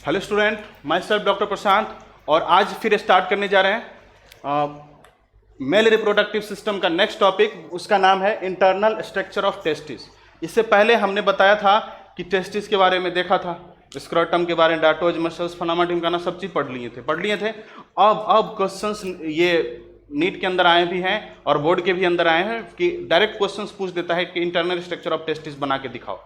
Hello student, my self doctor Prashant और आज फिर स्टार्ट करने जा रहे हैं मेल रिप्रोडक्टिव सिस्टम का नेक्स्ट टॉपिक। उसका नाम है इंटरनल स्ट्रक्चर ऑफ टेस्टिस। इससे पहले हमने बताया था कि टेस्टिस के बारे में देखा था, स्क्रोटम के बारे में, डाटोज मसल्स फनामा टिमकाना सब चीज़ पढ़ लिए थे। अब क्वेश्चंस ये नीट के अंदर आए भी हैं और बोर्ड के भी अंदर आए हैं कि डायरेक्ट क्वेश्चंस पूछ देता है कि इंटरनल स्ट्रक्चर ऑफ टेस्टिस बना के दिखाओ।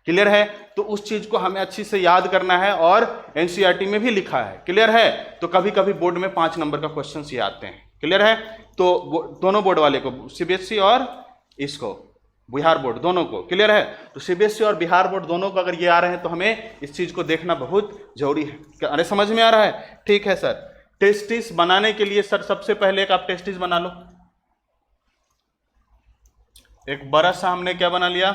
क्लियर है? तो उस चीज को हमें अच्छी से याद करना है और एनसीईआरटी में भी लिखा है। क्लियर है? तो कभी कभी बोर्ड में 5 नंबर का क्वेश्चन ये आते हैं। क्लियर है? तो दोनों बोर्ड वाले को, सीबीएसई और इसको बिहार बोर्ड दोनों को। क्लियर है? तो सीबीएसई और बिहार बोर्ड दोनों को अगर ये आ रहे हैं तो हमें इस चीज को देखना बहुत जरूरी है। अरे समझ में आ रहा है? ठीक है सर। टेस्टिस बनाने के लिए सर सबसे पहले एक आप टेस्टिस बना लो। एक बड़ा सा हमने क्या बना लिया?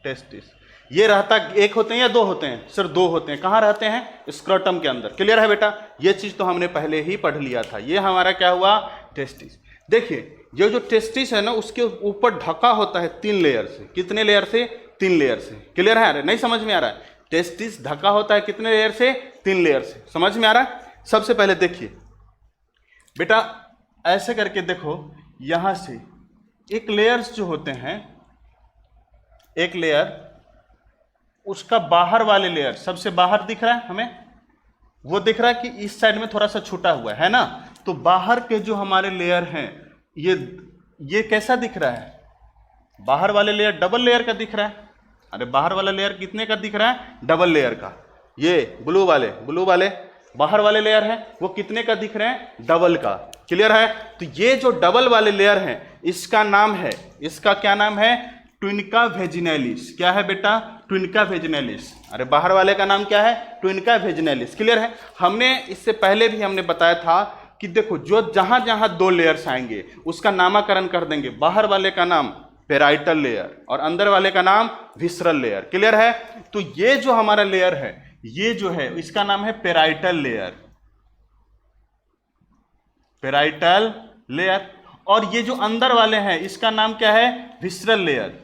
टेस्टिस। ये रहता एक होते हैं या 2 होते हैं? सर 2 होते हैं। कहाँ रहते हैं? स्क्रोटम के अंदर। क्लियर है बेटा? ये चीज तो हमने पहले ही पढ़ लिया था। ये हमारा क्या हुआ? टेस्टिस। देखिए ये जो टेस्टिस है ना, उसके ऊपर ढका होता है 3 लेयर से। कितने लेयर से? 3 लेयर से। क्लियर है? अरे नहीं समझ में आ रहा है? टेस्टिस ढका होता है कितने लेयर से? 3 लेयर से। समझ में आ रहा है? सबसे पहले देखिए बेटा, ऐसे करके देखो, यहां से एक लेयर्स जो होते हैं, एक लेयर, उसका बाहर वाले लेयर सबसे बाहर दिख रहा है हमें, वो दिख रहा है कि इस साइड में थोड़ा सा छूटा हुआ है ना। तो बाहर के जो हमारे लेयर हैं, ये कैसा दिख रहा है? बाहर वाले लेयर डबल लेयर का दिख रहा है। अरे बाहर वाला लेयर कितने का दिख रहा है? डबल लेयर का। ये ब्लू वाले बाहर वाले लेयर है, वो कितने का दिख रहे हैं? डबल का। क्लियर है? तो ये जो डबल वाले लेयर है, इसका नाम है, इसका क्या नाम है? ट्विनका वेजिनैलिस। क्या है बेटा? ट्विनका वेजिनैलिस। अरे बाहर वाले का नाम क्या है? ट्विनका वेजिनैलिस। क्लियर है? हमने इससे पहले भी हमने बताया था कि देखो, जो जहां जहां 2 लेयर्स आएंगे उसका नामकरण कर देंगे। बाहर वाले का नाम पेराइटल लेयर और अंदर वाले का नाम विसरल लेयर। क्लियर है? तो ये जो हमारा लेयर है, ये जो है इसका नाम है पेराइटल लेयर, पेराइटल लेयर। और ये जो अंदर वाले हैं इसका नाम क्या है? Visceral layer,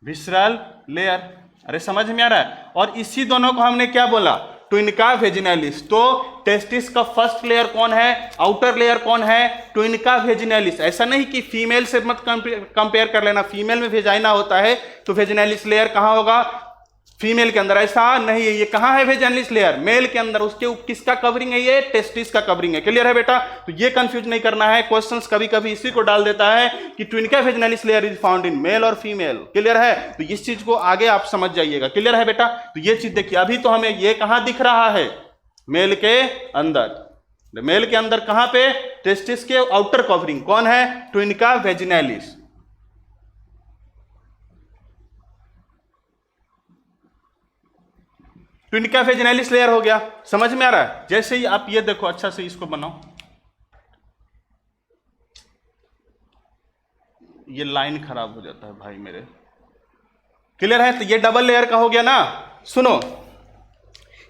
visceral layer. अरे समझ में आ रहा है? और इसी दोनों को हमने क्या बोला? ट्विनका वेजिनैलिस। तो टेस्टिस का फर्स्ट लेयर कौन है? आउटर लेयर कौन है? ट्विनका वेजिनैलिस। ऐसा नहीं कि फीमेल से मत कंपेयर कर लेना। फीमेल में वेजाइना होता है तो वेजिनैलिस लेयर कहां होगा? फीमेल के अंदर। ऐसा नहीं है। ये कहां है वेजिनैलिस लेयर? मेल के अंदर। उसके किसका कवरिंग है? ये टेस्टिस का कवरिंग है। क्लियर है बेटा? तो ये कंफ्यूज नहीं करना है। क्वेश्चंस कभी कभी इसी को डाल देता है कि tunica vaginalis layer is found in male और फीमेल। क्लियर है? तो इस चीज को आगे आप समझ जाइएगा। क्लियर है बेटा? तो ये चीज देखिए, अभी तो हमें ये कहां दिख रहा है? मेल के अंदर। मेल के अंदर कहां पे? टेस्टिस के आउटर कवरिंग कौन है? ट्विनका वेजिनैलिस। ट्विनका वेजिनैलिस लेयर हो गया। समझ में आ रहा है? जैसे ही आप ये देखो, अच्छा से इसको बनाओ, ये लाइन खराब हो जाता है भाई मेरे। क्लियर है? तो ये डबल लेयर का हो गया ना। सुनो,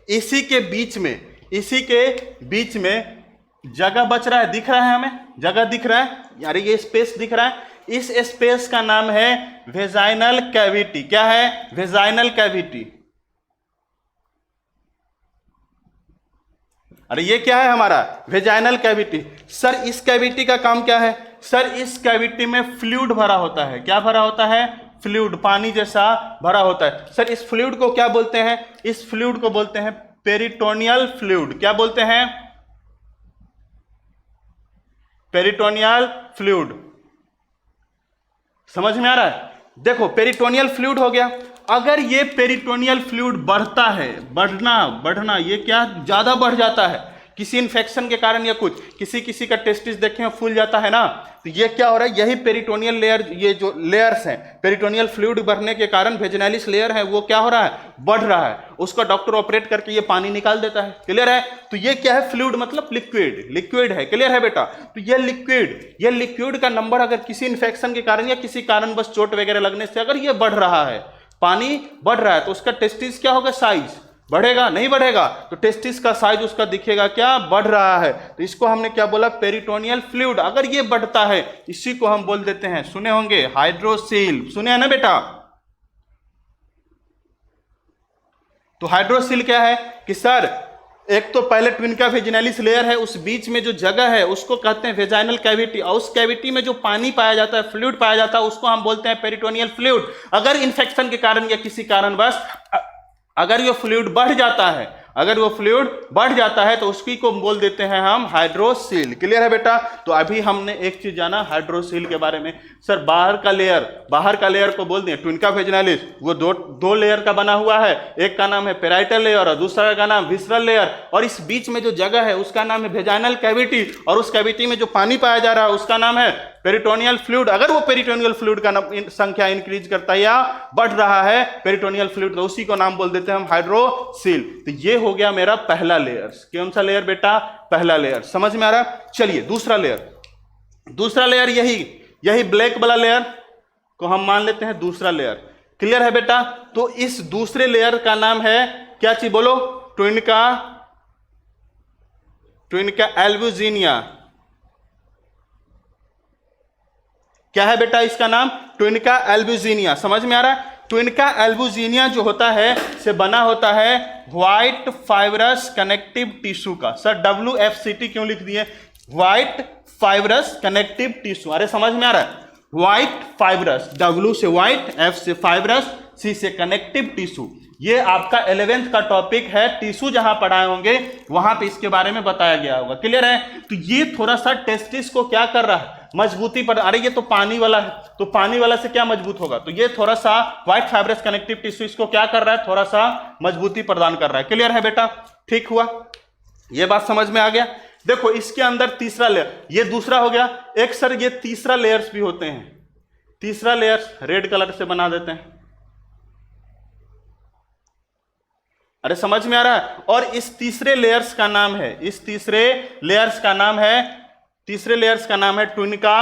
इसी के बीच में जगह बच रहा है, दिख रहा है हमें? जगह दिख रहा है यार, ये स्पेस दिख रहा है। इस स्पेस का नाम है वेजाइनल कैविटी। क्या है? Vaginal cavity. अरे ये क्या है हमारा? Vaginal cavity. सर इस कैविटी का काम क्या है? सर इस कैविटी में फ्लूइड भरा होता है। क्या भरा होता है? फ्लूइड, पानी जैसा भरा होता है। सर इस फ्लूइड को क्या बोलते हैं? इस फ्लूइड को बोलते हैं पेरिटोनियल फ्लूइड। क्या बोलते हैं? Peritoneal fluid. समझ में आ रहा है? देखो पेरिटोनियल फ्लूइड हो गया। अगर ये पेरिटोनियल फ्लूइड बढ़ता है, बढ़ना, ये क्या ज्यादा बढ़ जाता है किसी इन्फेक्शन के कारण या कुछ, किसी का टेस्टिस देखें फूल जाता है ना, तो ये क्या हो रहा है? यही पेरिटोनियल लेयर, ये जो लेयर्स हैं, पेरिटोनियल फ्लूइड बढ़ने के कारण वेजिनैलिस लेयर है वो क्या हो रहा है? बढ़ रहा है। उसका डॉक्टर ऑपरेट करके ये पानी निकाल देता है। क्लियर है? तो ये क्या है? फ्लूइड मतलब लिक्विड है। क्लियर है बेटा? तो ये लिक्विड का नंबर अगर किसी इन्फेक्शन के कारण या किसी कारणवश चोट वगैरह लगने से अगर ये बढ़ रहा है, पानी बढ़ रहा है, तो उसका टेस्टिस क्या होगा? साइज बढ़ेगा, नहीं बढ़ेगा? तो टेस्टिस का साइज उसका दिखेगा क्या? बढ़ रहा है। तो इसको हमने क्या बोला? Peritoneal fluid. अगर ये बढ़ता है, इसी को हम बोल देते हैं, सुने होंगे, हाइड्रोसील। सुने हैं ना बेटा? तो हाइड्रोसील क्या है कि सर एक तो पहले ट्विनका वेजिनलिस लेयर है, उस बीच में जो जगह है उसको कहते हैं वेजाइनल कैविटी, और उस कैविटी में जो पानी पाया जाता है, फ्लूइड पाया जाता है, उसको हम बोलते हैं पेरिटोनियल फ्लूइड। अगर इन्फेक्शन के कारण या किसी कारणवश अगर ये फ्लूइड बढ़ जाता है, अगर वो फ्लूइड बढ़ जाता है तो उसकी को बोल देते हैं हम हाइड्रोसील। क्लियर है बेटा? तो अभी हमने एक चीज जाना हाइड्रोसील के बारे में। सर बाहर का लेयर को बोल दें ट्विनका वेजिनलिस, वो दो लेयर का बना हुआ है, एक का नाम है पेराइटल लेयर और दूसरा का नाम विसरल लेयर, और इस बीच में जो जगह है उसका नाम है वेजाइनल कैविटी, और उस कैविटी में जो पानी पाया जा रहा है उसका नाम है पेरिटोनियल फ्लूइड। अगर वो पेरिटोनियल फ्लूइड का संख्या इंक्रीज करता है या बढ़ रहा है पेरिटोनियल फ्लूइड, तो उसी को नाम बोल देते हैं हम हाइड्रोसील। तो ये हो गया मेरा पहला लेयर। कौन सा लेयर बेटा? पहला लेयर। समझ में आ रहा? चलिए दूसरा लेयर यही ब्लैक वाला लेयर को हम मान लेते हैं दूसरा लेयर। क्लियर है बेटा? तो इस दूसरे लेयर का नाम है क्या चीज बोलो? ट्विनका एल्ब्यूजिनिया। क्या है बेटा इसका नाम? ट्विनका एल्ब्यूजिनिया। समझ में आ रहा है? ट्विनका एल्ब्यूजिनिया जो होता है से बना होता है व्हाइट फाइब्रस कनेक्टिव टिश्यू का। सर WFCT क्यों लिख दिए? White fibrous connective tissue. अरे समझ में आ रहा है? व्हाइट फाइब्रस, W से व्हाइट, F से फाइब्रस, C से कनेक्टिव टिश्यू। ये आपका 11th का टॉपिक है, टिश्यू जहां पढ़ाए होंगे वहां पे इसके बारे में बताया गया होगा। क्लियर है? तो ये थोड़ा सा टेस्टिस को क्या कर रहा है? मजबूती पर। अरे ये तो पानी वाला है, तो पानी वाला से क्या मजबूत होगा? तो ये थोड़ा सा व्हाइट फाइब्रस कनेक्टिव टिश्यू इसको क्या कर रहा है? थोड़ा सा मजबूती प्रदान कर रहा है। क्लियर है बेटा? ठीक हुआ? ये बात समझ में आ गया? देखो इसके अंदर तीसरा लेयर, ये दूसरा हो गया। एक सर ये तीसरा लेयर्स भी होते हैं। तीसरा लेयर्स रेड कलर से बना देते हैं। अरे समझ में आ रहा है? और इस तीसरे लेयर्स का नाम है ट्विनका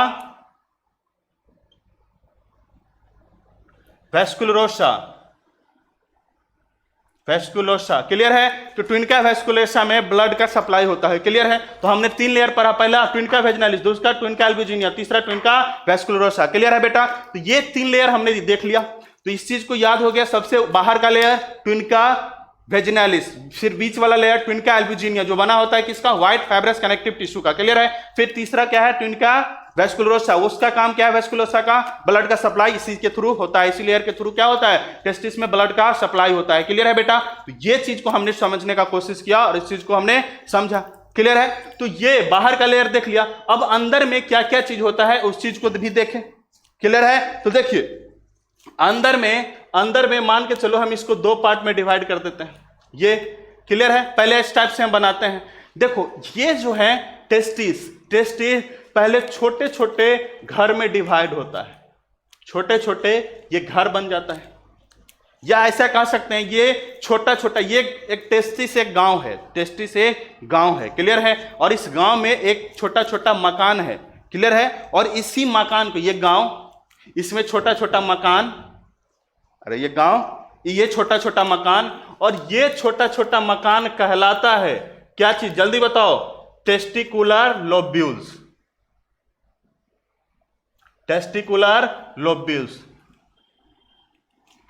वेस्कुलोसा। क्लियर है? तो ट्विनका वेस्कुलोसा में ब्लड का सप्लाई होता है। क्लियर है? तो हमने 3 लेयर पढ़ा, पहला ट्विनका वेजिनलिस, दूसरा ट्विनका एल्ब्यूजिनिया, तीसरा ट्विनका वेस्कुलोसा। क्लियर है बेटा? तो ये 3 लेयर हमने देख लिया। तो इस चीज को याद हो गया। सबसे बाहर का लेयर ट्विनका वेजिनलिस, फिर बीच वाला लेयर ट्विनका एल्ब्यूजिनिया जो बना होता है किसका? व्हाइट फाइब्रस कनेक्टिव टिश्यू का। क्लियर है? फिर तीसरा क्या है? ट्विनका वेस्कुलोसा। उसका काम क्या है? वेस्कुलोसा का ब्लड का सप्लाई इसी के थ्रू होता है, इसी लेयर के थ्रू क्या होता है? टेस्टिस में ब्लड का सप्लाई होता है। क्लियर है बेटा? तो ये चीज को हमने समझने का कोशिश किया और इस चीज को हमने समझा। क्लियर है? तो ये बाहर का लेयर देख लिया। अब अंदर में क्या क्या चीज होता है उस चीज को भी देखें। क्लियर है? तो देखिए अंदर में मान के चलो हम इसको 2 पार्ट में डिवाइड कर देते हैं। ये क्लियर है? पहले इस टाइप से हम बनाते हैं। देखो ये जो है टेस्टिस पहले छोटे छोटे घर में डिवाइड होता है, छोटे छोटे ये घर बन जाता है, या ऐसा कह सकते हैं ये छोटा छोटा, ये एक टेस्टिस एक गांव है। क्लियर है? और इस गांव में एक छोटा छोटा मकान है। क्लियर है? और इसी मकान को, ये गांव, इसमें छोटा छोटा मकान, अरे ये गांव, ये छोटा छोटा मकान, और ये छोटा छोटा मकान कहलाता है क्या चीज? जल्दी बताओ। Testicular lobules.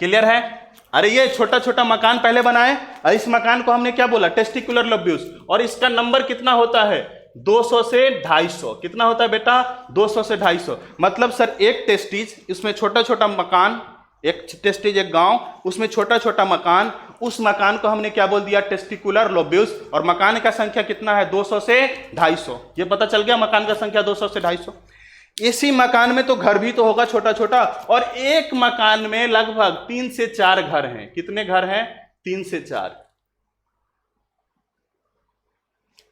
क्लियर है? अरे ये छोटा छोटा मकान पहले बनाए और इस मकान को हमने क्या बोला? Testicular lobules. और इसका नंबर कितना होता है? 200 से 250। कितना होता है बेटा? 200 से 250। मतलब सर एक टेस्टिज, इसमें छोटा छोटा मकान, एक टेस्टिज एक गांव, उसमें छोटा छोटा मकान, उस मकान को हमने क्या बोल दिया? Testicular lobules. और मकान का संख्या कितना है? 200 से 250। ये पता चल गया मकान का संख्या 200 से 250। इसी मकान में तो घर भी तो होगा छोटा छोटा, और एक मकान में लगभग 3 से 4 घर हैं। कितने घर हैं? 3 से 4।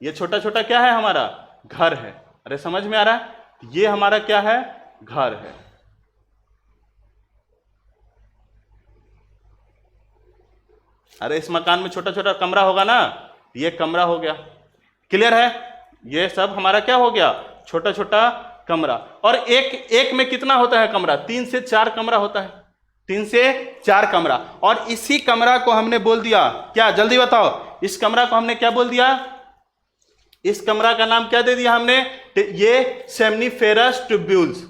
ये छोटा छोटा क्या है? हमारा घर है। अरे समझ में आ रहा है? ये हमारा क्या है? घर है। अरे इस मकान में छोटा छोटा कमरा होगा ना, ये कमरा हो गया। क्लियर है? ये सब हमारा क्या हो गया? छोटा छोटा कमरा। और एक में कितना होता है कमरा? 3 से 4 कमरा होता है। 3 से 4 कमरा। और इसी कमरा को हमने बोल दिया क्या? जल्दी बताओ। इस कमरा को हमने क्या बोल दिया? इस कमरा का नाम क्या दे दिया हमने? ये सेमनीफेरस ट्यूब्यूल्स।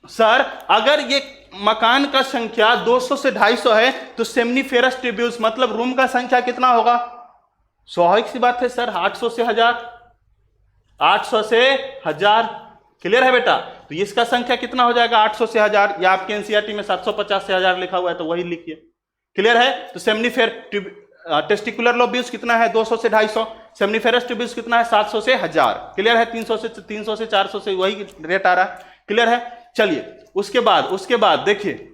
सर अगर ये मकान का संख्या 200 से 250 है तो सेमनीफेरस ट्यूब्यूल्स मतलब रूम का संख्या कितना होगा? स्वाभाविक सी बात है सर, 800 से 1000, 800 से 1000। क्लियर है बेटा? तो इसका संख्या कितना हो जाएगा? 800 से 1000, या आपके एनसीईआरटी में 750 से 1000 लिखा हुआ है तो वही लिखिए। क्लियर है? तो टेस्टिकुलर लोब्यूल्स कितना है? 200 से 250। सेमनीफेरस ट्यूब्यूल्स कितना है? 700 से 1000। क्लियर है? 300 से 400 से वही रेट आ रहा है। क्लियर है? चलिए उसके बाद देखिए,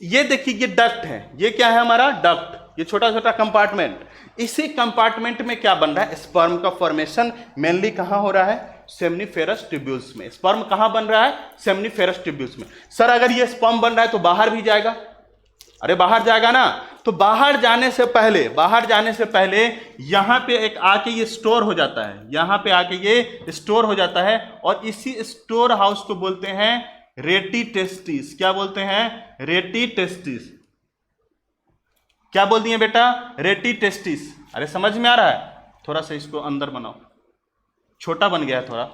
ये देखिए ये डक्ट है, ये क्या है हमारा? डक्ट, ये छोटा छोटा कंपार्टमेंट। इसी कंपार्टमेंट में क्या बन रहा है? स्पर्म का फॉर्मेशन मेनली कहां हो रहा है? सेमनीफेरस ट्यूब्यूल्स में। स्पर्म कहां बन रहा है? सेमनीफेरस ट्यूब्यूल्स में। सर अगर ये स्पर्म बन रहा है तो बाहर भी जाएगा? अरे बाहर जाएगा ना। तो बाहर जाने से पहले यहां पे एक आके ये स्टोर हो जाता है, यहां पे आके ये स्टोर हो जाता है, और इसी स्टोर हाउस को बोलते हैं रेटिटेस्टिस। क्या बोलते हैं? रेटिटेस्टिस। क्या बोल दिए बेटा? रेटिटेस्टिस। अरे समझ में आ रहा है? थोड़ा सा इसको अंदर बनाओ, छोटा बन गया है थोड़ा।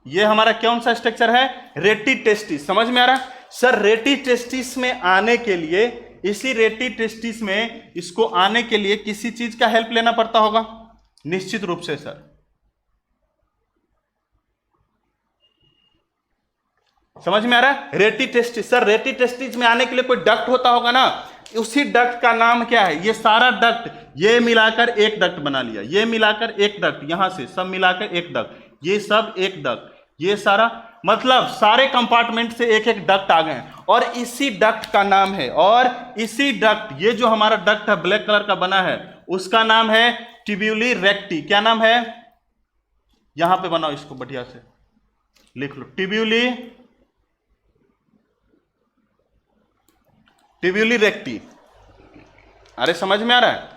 ये हमारा कौन सा स्ट्रक्चर है? रेटिटेस्टिस। समझ में आ रहा है? सर रेटिटेस्टिस में आने के लिए, इसी रेटिटेस्टिस में इसको आने के लिए किसी चीज का हेल्प लेना पड़ता होगा निश्चित रूप से। सर समझ में आ रहा है? रेटिटेस्टिस, सर रेटिटेस्टिस में आने के लिए कोई डक्ट होता होगा ना, उसी डक्ट का नाम क्या है? ये सारा डक्ट, ये मिलाकर एक डक्ट बना लिया, ये मिलाकर एक डक्ट, यहां से सब मिलाकर एक डक्ट, ये सब एक डक्ट, ये सारा मतलब सारे कंपार्टमेंट से एक एक डक्ट आ गए, और इसी डक्ट का नाम है, और इसी डक्ट, ये जो हमारा डक्ट है ब्लैक कलर का बना है, उसका नाम है ट्यूब्यूली रेक्टी। क्या नाम है? यहां पे बनाओ, इसको बढ़िया से लिख लो, ट्यूब्यूली रेक्टी। अरे समझ में आ रहा है?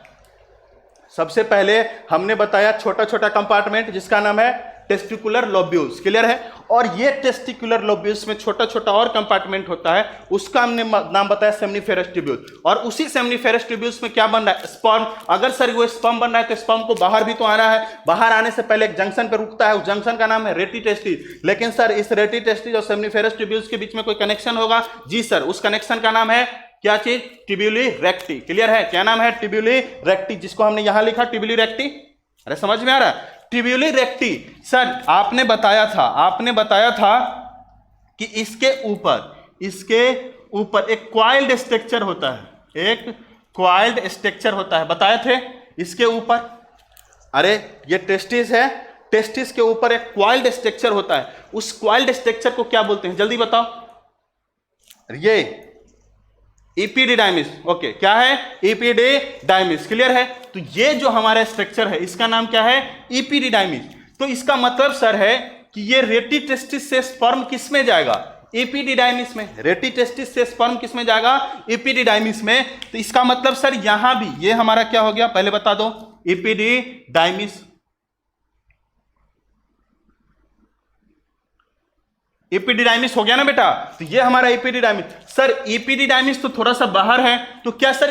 सबसे पहले हमने बताया छोटा छोटा कंपार्टमेंट जिसका नाम है टेस्टिकुलर लोब्यूल्स। क्लियर है? और ये टेस्टिकुलर लोब्यूल्स में छोटा छोटा और कंपार्टमेंट होता है, उसका हमने नाम बताया सेमनीफेरस ट्यूब्यूल। और उसी सेमनीफेरस ट्यूब्यूल्स में क्या बन रहा है? स्पर्म। अगर सर वो स्पर्म बन रहा है तो स्पर्म को बाहर भी तो आना है, बाहर आने से पहले एक जंक्शन पर रुकता है, उस जंक्शन का नाम है रेटिटेस्टिस। लेकिन सर इस रेटिटेस्टिस और सेमनीफेरस ट्यूब्यूल्स के बीच में कोई कनेक्शन होगा? जी सर, उस कनेक्शन का नाम है क्या चीज? ट्यूब्यूली रेक्टी। क्लियर है? क्या नाम है? ट्यूब्यूली रेक्टी, जिसको हमने यहां लिखा ट्यूब्यूली रेक्टी। अरे समझ में आ रहा है? ट्यूब्यूली रेक्टी। सर आपने बताया था कि इसके ऊपर एक क्वाइल्ड स्ट्रक्चर होता है, एक क्वाइल्ड स्ट्रक्चर होता है, बताए थे इसके ऊपर। अरे ये टेस्टिस है, टेस्टिस के ऊपर एक क्वाइल्ड स्ट्रक्चर होता है, उस क्वाइल्ड स्ट्रक्चर को क्या बोलते हैं? जल्दी बताओ। ये इपिडिडाइमिस। ओके, क्या है? इपिडिडाइमिस। क्लियर है? तो ये जो हमारा स्ट्रक्चर है इसका नाम क्या है? इपिडिडाइमिस। तो इसका मतलब सर है कि ये रेटिटेस्टिस से स्पर्म किस में जाएगा? इपिडिडाइमिस में। रेटिटेस्टिस से स्पर्म किस में जाएगा? इपिडिडाइमिस में। तो इसका मतलब सर यहां भी ये हमारा क्या हो गया? पहले बता दो, इपिडिडाइमिस। इपिडिडाइमिस हो गया ना बेटा? तो ये हमारा इपिडिडाइमिस। सर इपिडिडाइमिस तो थोड़ा सा बाहर है, तो क्या सर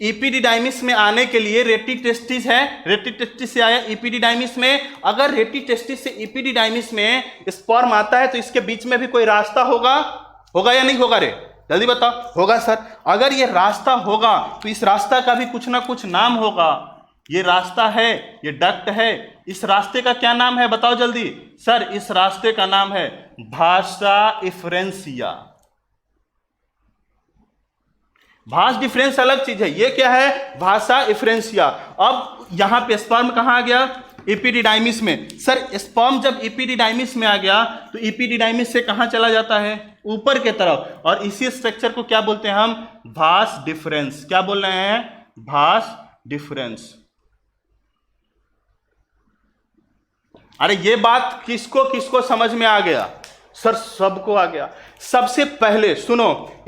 इपिडिडाइमिस में आने के लिए रेटिटेस्टिस है, रेटिटेस्टिस से आया इपिडिडाइमिस में। अगर रेटिटेस्टिस से इपिडिडाइमिस में स्पर्म आता है तो इसके बीच में भी कोई रास्ता होगा या नहीं होगा? रे जल्दी बताओ। होगा सर। अगर ये रास्ता होगा तो इस रास्ता का भी कुछ ना कुछ नाम होगा। ये रास्ता है, ये डक्ट है, इस रास्ते का क्या नाम है? बताओ जल्दी। सर इस रास्ते का नाम है भाषा इफ्रेंसिया। भाष डिफरेंस अलग चीज है, ये क्या है? भाषा इफ्रेंसिया। अब यहां पे स्पर्म कहां आ गया? इपिडिडाइमिस में। सर स्पर्म जब इपिडिडाइमिस में आ गया तो इपिडिडाइमिस से कहां चला जाता है? ऊपर के तरफ। और इसी स्ट्रक्चर को क्या बोलते हैं हम? भाष डिफरेंस। क्या बोल रहे हैं? भाष डिफरेंस। अरे ये बात किसको किसको समझ में आ गया? सर सबको आ गया। सबसे पहले सुनो,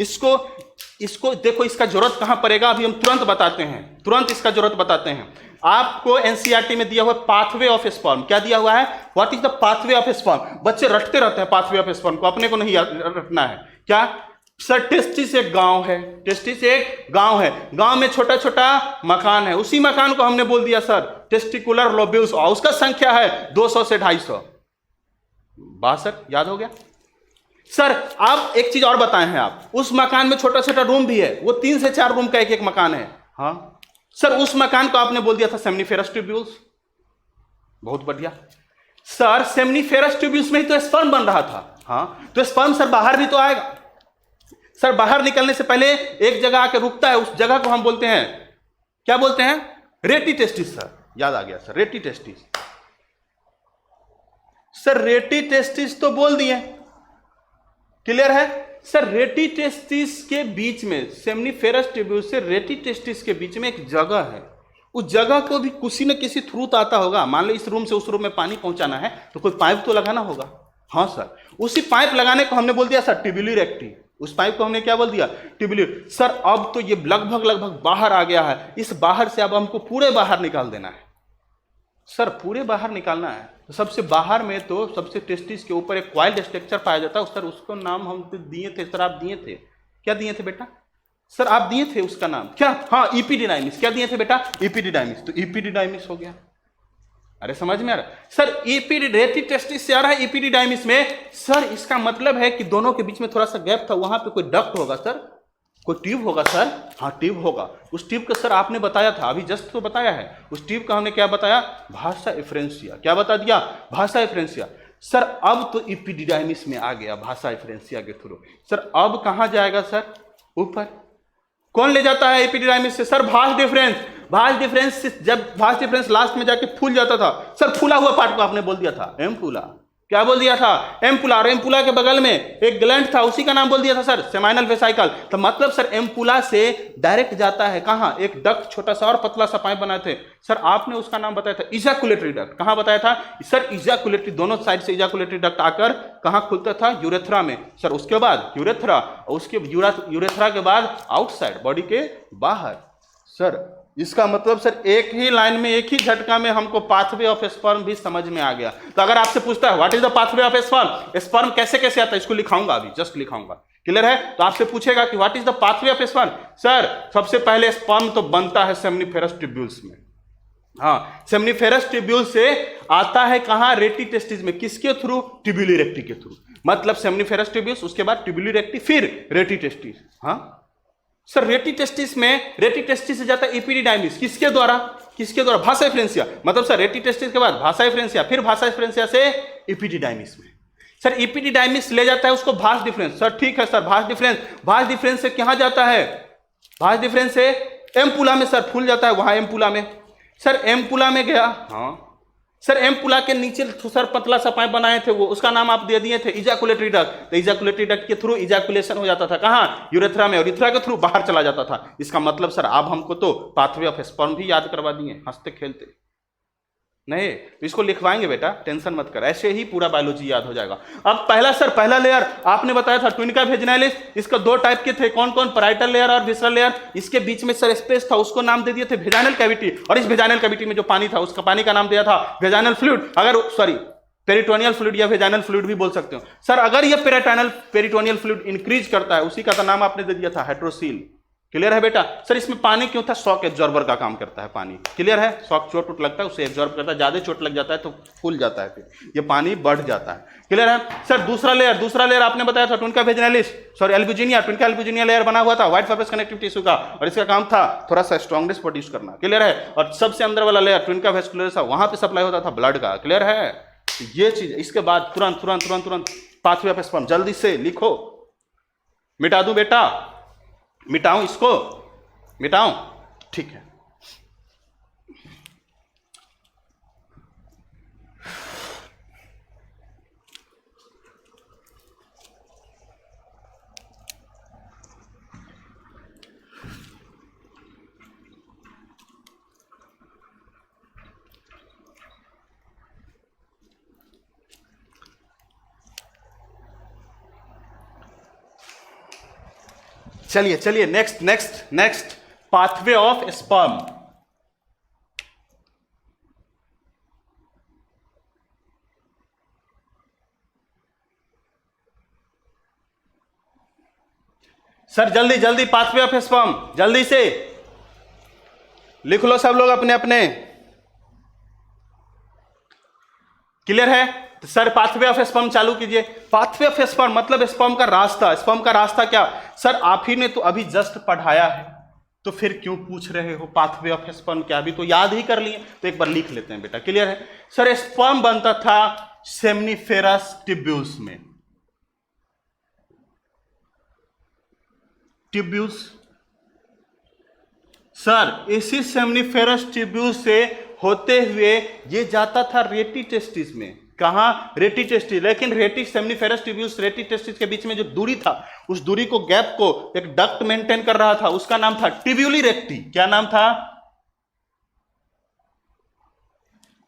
इसको देखो, इसका जरूरत कहां पड़ेगा अभी हम तुरंत बताते हैं, तुरंत इसका जरूरत बताते हैं। आपको एनसीईआरटी में दिया हुआ पाथवे ऑफ स्पर्म। क्या दिया हुआ है? What is the pathway of sperm? बच्चे रटते रहते हैं पाथवे ऑफ स्पर्म को, अपने को नहीं रटना है। क्या? सर टेस्टिस एक गांव है, टेस्टिस एक गांव है, गांव में छोटा छोटा मकान है, उसी मकान को हमने बोल दिया सर टेस्टिकुलर लोब्यूल्स, और उसका संख्या है 200 से 250। बात सर याद हो गया। सर आप एक चीज और बताए हैं, आप उस मकान में छोटा छोटा रूम भी है, वो 3 से 4 रूम का एक एक मकान है। हाँ सर, उस मकान को आपने बोल दिया था सेमनीफेरस ट्यूब्यूल्स। बहुत बढ़िया सर, सेमनीफेरस ट्यूब्यूल्स में ही तो स्पर्म बन रहा था। हाँ तो स्पर्म सर बाहर भी तो आएगा। सर बाहर निकलने से पहले एक जगह आके रुकता है, उस जगह को हम बोलते हैं, क्या बोलते हैं? रेटी टेस्टिस। सर याद आ गया सर, रेटी टेस्टिस। सर रेटी टेस्टिस तो बोल दिए, क्लियर है सर। रेटी टेस्टिस के बीच में, सेमनीफेरस ट्यूब्यूल्स से रेटी टेस्टिस के बीच में एक जगह है, उस जगह को भी किसी न किसी थ्रू तो आता होगा। मान लो इस रूम से उस रूम में पानी पहुंचाना है तो कोई पाइप तो लगाना होगा। हाँ सर, उसी पाइप लगाने को हमने बोल दिया सर ट्यूबुलर रेक्टी। उस पाइप को हमने क्या बोल दिया? ट्यूबुलर। सर अब तो ये लगभग लगभग बाहर आ गया है, इस बाहर से अब हमको पूरे बाहर निकाल देना है। सर पूरे बाहर निकालना है तो सबसे बाहर में तो सबसे टेस्टिस के ऊपर एक क्वाइल्ड स्ट्रक्चर पाया जाता है। सर उसको नाम हम तो दिए थे सर, आप दिए थे, क्या दिए थे बेटा? सर आप दिए थे उसका नाम क्या? हाँ इपिडिडाइमिस। क्या दिए थे बेटा? इपिडिडाइमिस। तो इपिडिडाइमिस हो गया। अरे समझ में आ रहा है सर? रेटी टेस्टिस से आ रहा है इपिडिडाइमिस में। सर इसका मतलब है कि दोनों के बीच में थोड़ा सा गैप था, वहां पे कोई डक्ट होगा सर, कोई ट्यूब होगा सर। हाँ ट्यूब होगा। उस ट्यूब का सर आपने बताया था, अभी जस्ट तो बताया है। उस ट्यूब का हमने क्या बताया? भाषा एफरेंसिया। क्या बता दिया? भाषा एफरेंसिया। सर अब तो इपिडिडाइमिस में आ गया भाषा एफरेंसिया के थ्रू। सर अब कहां जाएगा सर? ऊपर। कौन ले जाता है एपिडिडाइमिस से? सर भास डिफरेंस। भास डिफरेंस से जब भास डिफरेंस लास्ट में जाके फूल जाता था, सर फूला हुआ पार्ट को आपने बोल दिया था एम्पुला। क्या बोल दिया था? एम्पुला। और एम्पुला के बगल में एक ग्लैंड था, उसी का नाम बोल दिया था सर सेमाइनल वेसिकल। तो मतलब सर एम्पुला से डायरेक्ट जाता है कहां? एक डक्ट छोटा सा और पतला सा पाइप बनाए थे सर, आपने उसका नाम बताया था इजैकुलेटरी डक्ट। कहां बताया था सर? इजैकुलेटरी, दोनों साइड से इजैकुलेटरी डक्ट आकर कहां खुलता था? यूरेथ्रा में। सर उसके बाद यूरेथ्रा, उसके यूरेथ्रा के बाद आउटसाइड, बॉडी के बाहर। सर इसका मतलब सर एक ही लाइन में, एक ही झटका में हमको पाथवे ऑफ स्पर्म भी समझ में आ गया। तो अगर आपसे पूछता है what is the pathway of sperm, sperm कैसे कैसे आता है, इसको लिखाऊंगा अभी, जस्ट लिखाऊंगा, क्लियर है? तो आपसे पूछेगा कि what is the pathway of sperm, sir सबसे पहले स्पर्म तो बनता है सेमनीफेरस ट्यूब्यूल्स में। हाँ सेमनीफेरस ट्यूब्यूल से आता है कहां? रेटी टेस्टिस में। किसके थ्रू? ट्यूबुलर रेक्टी के थ्रू। मतलब सेमनीफेरस ट्यूब्यूल्स, उसके बाद ट्यूबुलर रेक्टी, फिर रेटी टेस्टिस। हाँ सर रेटी टेस्टिस में, रेटी टेस्टिस से जाता है इपिडिडाइमिस। किसके द्वारा? किसके द्वारा? भाषा एफरेंसिया। मतलब सर रेटी टेस्टिस के बाद भाषा एफरेंसिया, फिर भाषा एफरेंसिया से इपिडिडाइमिस में। सर इपिडिडाइमिस ले जाता है उसको भास डिफरेंस। सर ठीक है सर, भास डिफरेंस, भास डिफरेंस से कहां जाता है? भास डिफरेंस से एम्पुला में सर फूल जाता है, वहां एम्पुला में। सर एम्पुला में गया। हाँ सर एम्पुला के नीचे सर पतला सा पाइप बनाए थे, वो उसका नाम आप दे दिए थे इजैकुलेटरी डक्ट। तो इजैकुलेटरी डक्ट के थ्रू इजैकुलेशन हो जाता था कहां? यूरेथ्रा में, और यूरेथ्रा के थ्रू बाहर चला जाता था। इसका मतलब सर आप हमको तो पाथवे ऑफ स्पर्म भी याद करवा दिए, हंसते खेलते। नहीं तो इसको लिखवाएंगे बेटा, टेंशन मत कर, ऐसे ही पूरा बायोलॉजी याद हो जाएगा। अब पहला सर, पहला लेयर आपने बताया था ट्विनिका वेजिनालिस। इसका 2 टाइप के थे, कौन कौन? पैराइटल लेयर और विसरल लेयर। इसके बीच में सर स्पेस था, उसको नाम दे दिए थे वेजाइनल कैविटी। और इस वेजाइनल कैविटी में जो पानी था, उसका पानी का नाम दिया था वेजाइनल फ्लूइड। अगर सॉरी पेरिटोनियल फ्लूइड या वेजाइनल फ्लूइड भी बोल सकते हो सर। अगर ये पेरिटोनियल फ्लूइड इंक्रीज करता है, उसी का तो नाम आपने दे दिया था हाइड्रोसील। क्लियर है बेटा? सर इसमें पानी क्यों था? शॉक एब्जॉर्बर का काम करता है पानी। क्लियर है? शॉक, चोट उठ लगता है उसे एब्जॉर्ब करता है, ज्यादा चोट लग जाता है तो फूल जाता है, फिर ये पानी बढ़ जाता है। क्लियर है सर? दूसरा लेयर आपने बताया था ट्विनिका vaginalis, sorry albuginea, ट्विनिका albuginea layer बना हुआ था व्हाइट फाइब्रस कनेक्टिव टिश्यू का, और इसका काम था थोड़ा सा स्ट्रॉन्गनेस प्रोड्यूस करना। क्लियर है? और सबसे अंदर वाला लेयर ट्विनिका वेस्कुलरिस, वहां पे सप्लाई होता था ब्लड का। क्लियर है? ये चीज। इसके बाद तुरंत पाथवे ऑफ स्पर्म, जल्दी से लिखो। मिटा दूं बेटा? मिटाऊं इसको? मिटाऊं? ठीक है। चलिए next pathway of sperm. Sir जल्दी जल्दी, पाथवे ऑफ स्पर्म, जल्दी से लिख लो सब लोग अपने अपने। क्लियर है? तो सर पाथवे ऑफ स्पर्म चालू कीजिए। पाथवे ऑफ स्पर्म मतलब स्पर्म का रास्ता। स्पर्म का रास्ता क्या? सर आप ही ने तो अभी जस्ट पढ़ाया है, तो फिर क्यों पूछ रहे हो पाथवे ऑफ स्पर्म क्या? अभी तो याद ही कर लिए, तो एक बार लिख लेते हैं बेटा। क्लियर है? सर स्पर्म बनता था सेमनीफेरस ट्यूब्यूल्स में। ट्यूब्यूल्स सर इसी सेमनीफेरस ट्यूब्यूल से होते हुए ये जाता था रेटी टेस्टिस में। कहां? रेटी टेस्टिस। लेकिन रेटी सेमनीफेरस ट्यूब्यूल्स रेटी टेस्टिस के बीच में जो दूरी था, उस दूरी को, गैप को एक डक्ट मेंटेन कर रहा था, उसका नाम था ट्यूब्यूली रेक्टी। क्या नाम था?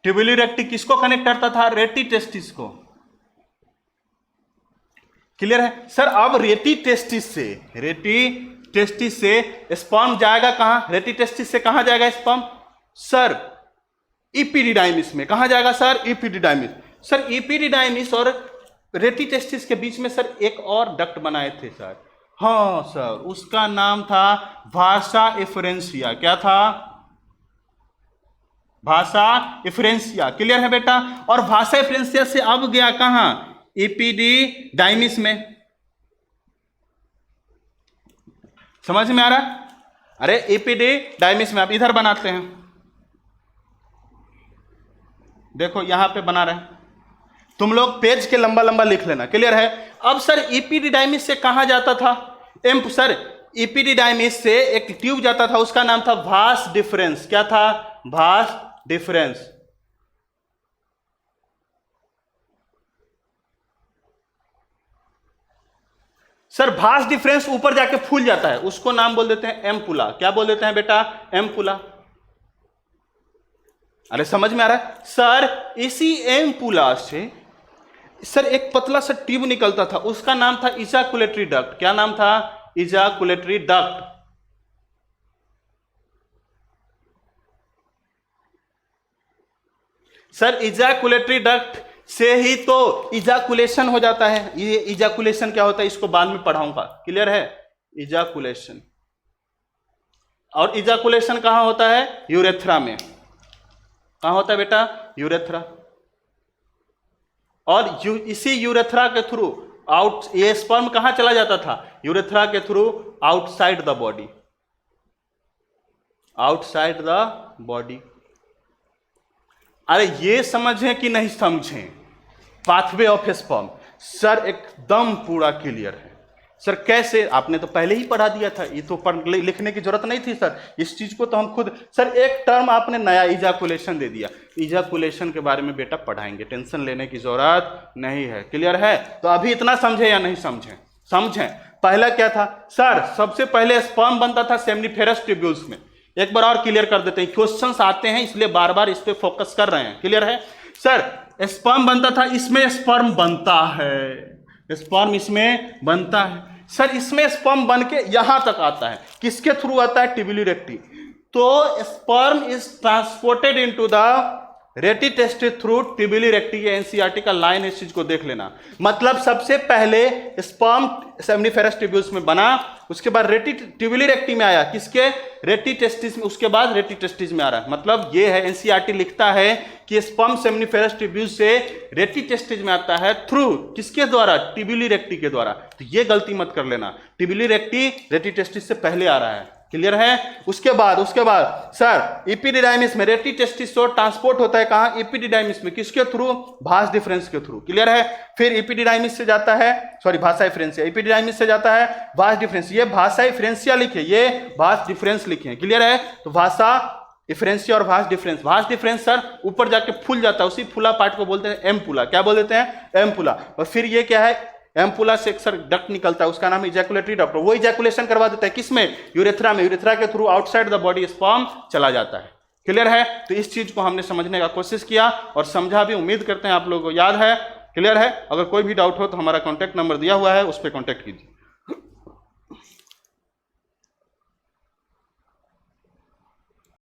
ट्यूब्यूली रेक्टी किसको कनेक्ट करता था? रेटी टेस्टिस को। क्लियर है? सर अब रेटी टेस्टिस से स्पर्म जाएगा कहां? रेटी टेस्टिस से कहां जाएगा स्पर्म? सर इपिडिडाइमिस में। कहां जाएगा सर? इपिडिडाइमिस। सर इपिडिडाइमिस और रेटी टेस्टिस के बीच में सर एक और डक्ट बनाए थे सर। हाँ सर, उसका नाम था भाषा एफरेंसिया। क्या था? भाषा एफरेंसिया। क्लियर है बेटा? और भाषा एफरेंसिया से अब गया कहां? इपिडिडाइमिस में। समझ में आ रहा? अरे इपिडिडाइमिस में। आप इधर बनाते हैं, देखो यहां पे बना रहे हैं, तुम लोग पेज के लंबा लंबा लिख लेना। क्लियर है? अब सर इपिडिडाइमिस से कहां जाता था? सर इपिडिडाइमिस से एक ट्यूब जाता था, उसका नाम था भास डिफरेंस। क्या था? भास डिफरेंस। सर भास डिफरेंस ऊपर जाके फूल जाता है, उसको नाम बोल देते हैं एम्पुला। क्या बोल देते हैं बेटा? एम्पुला। अरे समझ में आ रहा है? सर इसी एम्पुला से सर एक पतला सा ट्यूब निकलता था, उसका नाम था इजाकुलेटरी डक्ट। क्या नाम था? इजाकुलेटरी डक्ट। सर इजाकुलेटरी डक्ट से ही तो इजाकुलेशन हो जाता है। ये इजाकुलेशन क्या होता है इसको बाद में पढ़ाऊंगा। क्लियर है? इजाकुलेशन। और इजाकुलेशन कहां होता है? यूरेथ्रा में। कहां होता है बेटा? यूरेथ्रा। और इसी यूरेथ्रा के थ्रू ये स्पर्म कहां चला जाता था? यूरेथ्रा के through outside the body. Outside the body. अरे ये समझें कि नहीं समझें? पाथवे ऑफ स्पर्म सर एकदम पूरा क्लियर है। सर कैसे? आपने तो पहले ही पढ़ा दिया था, ये तो लिखने की जरूरत नहीं थी सर। इस चीज को तो हम खुद, सर एक टर्म आपने नया इजाकुलेशन दे दिया। इजाकुलेशन के बारे में बेटा पढ़ाएंगे, टेंशन लेने की जरूरत नहीं है। क्लियर है? तो अभी इतना समझे या नहीं समझे? समझें। पहला क्या था सर? सबसे पहले स्पर्म बनता था सेमनीफेरस ट्यूब्यूल्स में। एक बार और क्लियर कर देते हैं, क्वेश्चंस आते हैं इसलिए बार बार इस पे फोकस कर रहे हैं। क्लियर है? सर स्पर्म बनता था, इसमें स्पर्म बनता है, स्पर्म इसमें बनता है। सर इसमें स्पर्म बन के यहां तक आता है, किसके थ्रू आता है? ट्यूब्यूली रेक्टी। तो sperm is transported into the रेटी टेस्टिस थ्रू ट्यूब्यूली रेक्टी। ये एनसीईआरटी का लाइन, इस चीज को देख लेना। मतलब सबसे पहले स्पर्म सेमनीफेरस ट्यूब्यूल्स में बना, उसके बाद रेटी ट्यूब्यूली रेक्टी में आया, किसके? रेटी टेस्टिस में, उसके बाद रेटी टेस्टिस में आ रहा है। मतलब ये है, एनसीईआरटी लिखता है कि स्पर्म सेमनीफेरस ट्यूब्यूल्स से रेटी टेस्टिस में आता है थ्रू किसके द्वारा? ट्यूब्यूली रेक्टी के द्वारा। तो ये गलती मत कर लेना, ट्यूब्यूली रेक्टी रेटी टेस्टिस से पहले आ रहा है। क्लियर है? उसके बाद सर इपिडिडाइमिस में रेटी टेस्टिस ट्रांसपोर्ट होता है कहां? इपिडिडाइमिस में, किसके थ्रू? भास डिफरेंस के थ्रू। क्लियर है? फिर इपिडिडाइमिस से जाता है, सॉरी भाषा एफरेंसिया, इपिडिडाइमिस से जाता है भास डिफरेंस। ये भाषा एफरेंसिया लिखे, ये भास डिफरेंस लिखे। क्लियर है? तो भाषा एफरेंसिया और भास डिफरेंस। भास डिफरेंस सर ऊपर जाके फूल जाता है, उसी फूला पार्ट को बोलते हैं एम्पुला। क्या बोल देते हैं? एम्पुला। और फिर ये क्या है? एम्पुला से सर डक्ट निकलता है, उसका नाम इजैकुलेटरी डक्ट। वो इजैकुलेशन करवा देता है किसमें? यूरेथ्रा में। यूरेथ्रा के through outside the body sperm चला जाता है। क्लियर है? तो इस चीज को हमने समझने का कोशिश किया और समझा भी, उम्मीद करते हैं आप लोगों को याद है। क्लियर है? अगर कोई भी डाउट हो तो हमारा कॉन्टैक्ट नंबर दिया हुआ है, उस पर कॉन्टैक्ट कीजिए।